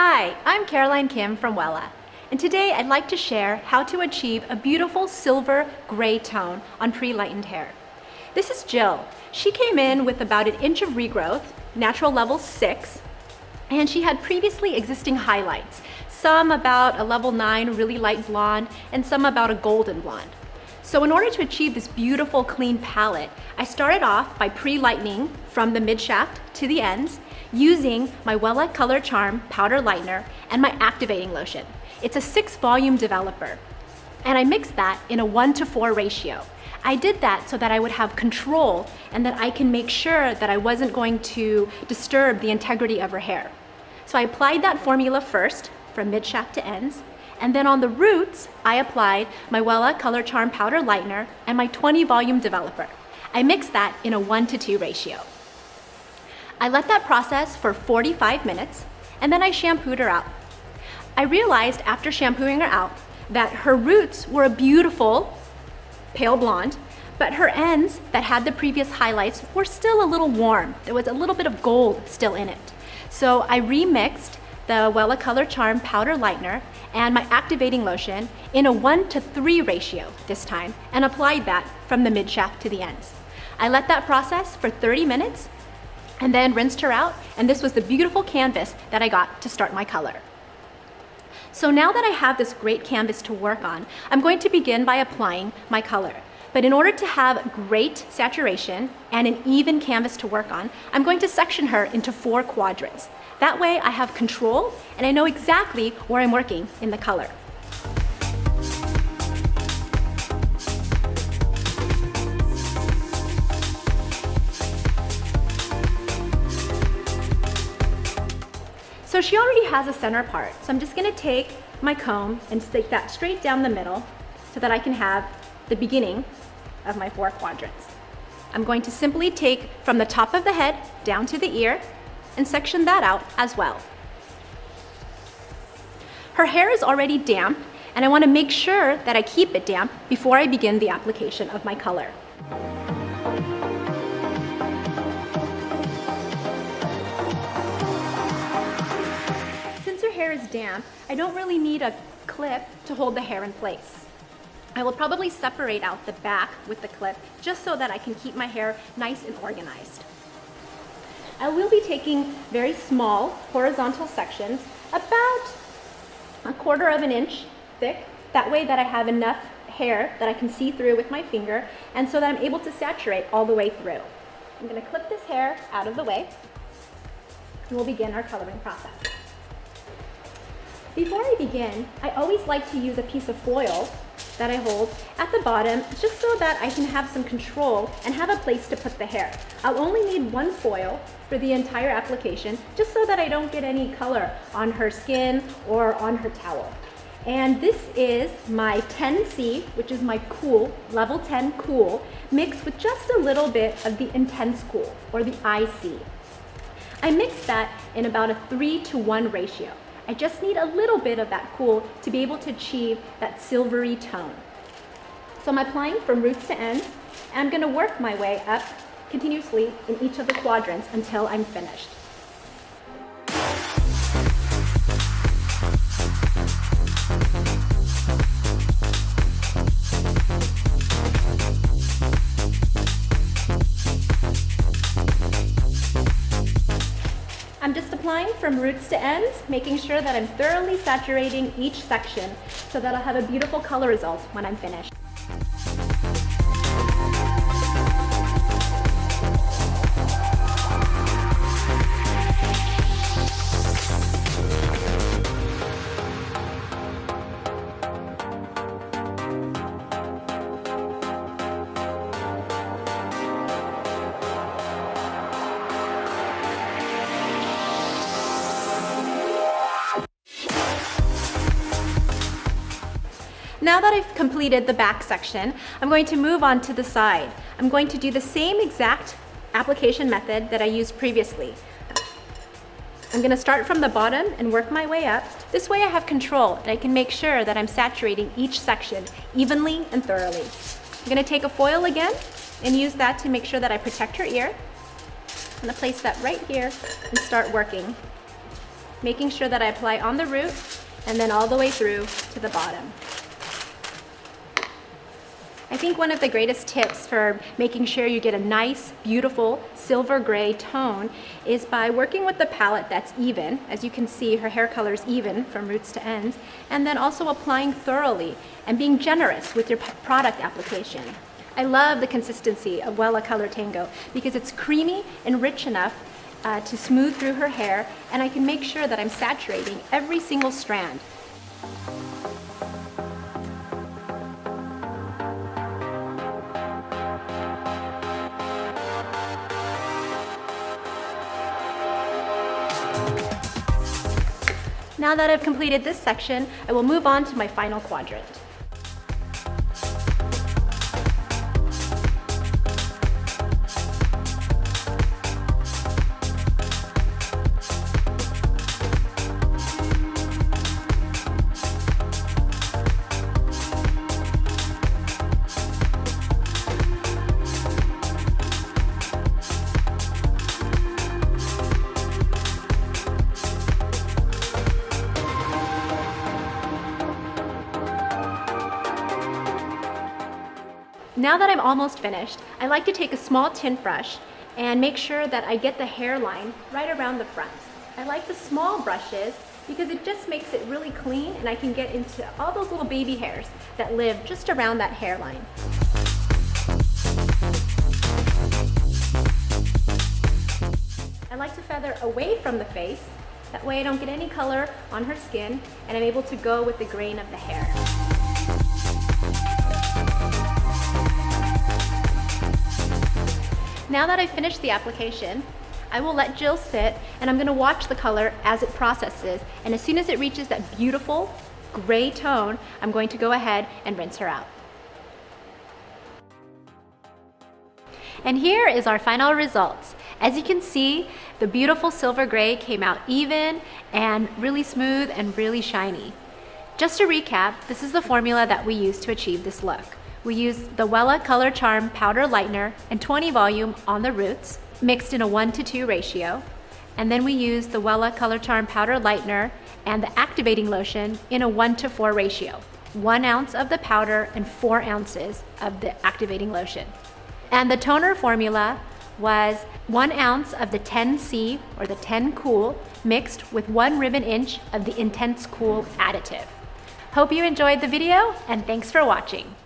Hi, I'm Caroline Kim from Wella, and today I'd like to share how to achieve a beautiful silver gray tone on pre-lightened hair. This is Jill. She came in with about an inch of regrowth, natural level 6, and she had previously existing highlights, some about a level 9 really light blonde and some about a golden blonde. So in order to achieve this beautiful clean palette, I started off by pre-lightening from the mid-shaft to the ends using my Wella Color Charm powder lightener and my activating lotion. It's a 6-volume developer, and I mixed that in a 1:4 ratio. I did that so that I would have control and that I can make sure that I wasn't going to disturb the integrity of her hair. So I applied that formula first from mid-shaft to ends, and then on the roots, I applied my Wella Color Charm powder lightener and my 20-volume developer. I mixed that in a 1:2 ratio. I let that process for 45 minutes, and then I shampooed her out. I realized after shampooing her out that her roots were a beautiful pale blonde, but her ends that had the previous highlights were still a little warm. There was a little bit of gold still in it. So I remixed the Wella Color Charm powder lightener and my activating lotion in a 1:3 ratio this time and applied that from the mid-shaft to the ends. I let that process for 30 minutes and then rinsed her out, and this was the beautiful canvas that I got to start my color. So now that I have this great canvas to work on, I'm going to begin by applying my color. But in order to have great saturation and an even canvas to work on, I'm going to section her into 4 quadrants. That way I have control and I know exactly where I'm working in the color. So she already has a center part, so I'm just gonna take my comb and stick that straight down the middle so that I can have the beginning of my 4 quadrants. I'm going to simply take from the top of the head down to the ear and section that out as well. Her hair is already damp, and I want to make sure that I keep it damp before I begin the application of my color. Since her hair is damp, I don't really need a clip to hold the hair in place. I will probably separate out the back with the clip just so that I can keep my hair nice and organized. I will be taking very small horizontal sections, about 1/4 of an inch thick. That way that I have enough hair that I can see through with my finger and so that I'm able to saturate all the way through. I'm going to clip this hair out of the way and we'll begin our coloring process. Before I begin, I always like to use a piece of foil that I hold at the bottom just so that I can have some control and have a place to put the hair. I'll only need 1 foil for the entire application just so that I don't get any color on her skin or on her towel. And this is my 10C, which is my cool, level 10 cool, mixed with just a little bit of the intense cool, or the IC. I mixed that in about a 3:1 ratio. I just need a little bit of that cool to be able to achieve that silvery tone. So I'm applying from roots to ends, and I'm going to work my way up continuously in each of the quadrants until I'm finished. I'm just applying from roots to ends, making sure that I'm thoroughly saturating each section so that I'll have a beautiful color result when I'm finished. Now that I've completed the back section, I'm going to move on to the side. I'm going to do the same exact application method that I used previously. I'm going to start from the bottom and work my way up. This way I have control and I can make sure that I'm saturating each section evenly and thoroughly. I'm going to take a foil again and use that to make sure that I protect her ear. I'm going to place that right here and start working. making sure that I apply on the root and then all the way through to the bottom. I think one of the greatest tips for making sure you get a nice, beautiful silver gray tone is by working with the palette that's even. As you can see, her hair color is even from roots to ends, and then also applying thoroughly and being generous with your product application. I love the consistency of Wella Color Tango because it's creamy and rich enough to smooth through her hair, and I can make sure that I'm saturating every single strand. Now that I've completed this section, I will move on to my final quadrant. Now that I'm almost finished, I like to take a small tint brush and make sure that I get the hairline right around the front. I like the small brushes because it just makes it really clean, and I can get into all those little baby hairs that live just around that hairline. I like to feather away from the face. That way I don't get any color on her skin, and I'm able to go with the grain of the hair. Now that I've finished the application, I will let Jill sit, and I'm going to watch the color as it processes, and as soon as it reaches that beautiful gray tone, I'm going to go ahead and rinse her out. And here is our final results. As you can see, the beautiful silver gray came out even and really smooth and really shiny. Just to recap, this is the formula that we used to achieve this look. We used the Wella Color Charm Powder Lightener and 20 volume on the roots, mixed in a 1:2 ratio. And then we used the Wella Color Charm Powder Lightener and the activating lotion in a 1:4 ratio. 1 ounce of the powder and 4 ounces of the activating lotion. And the toner formula was 1 ounce of the 10C or the 10 Cool mixed with 1 ribbon inch of the Intense Cool additive. Hope you enjoyed the video, and thanks for watching.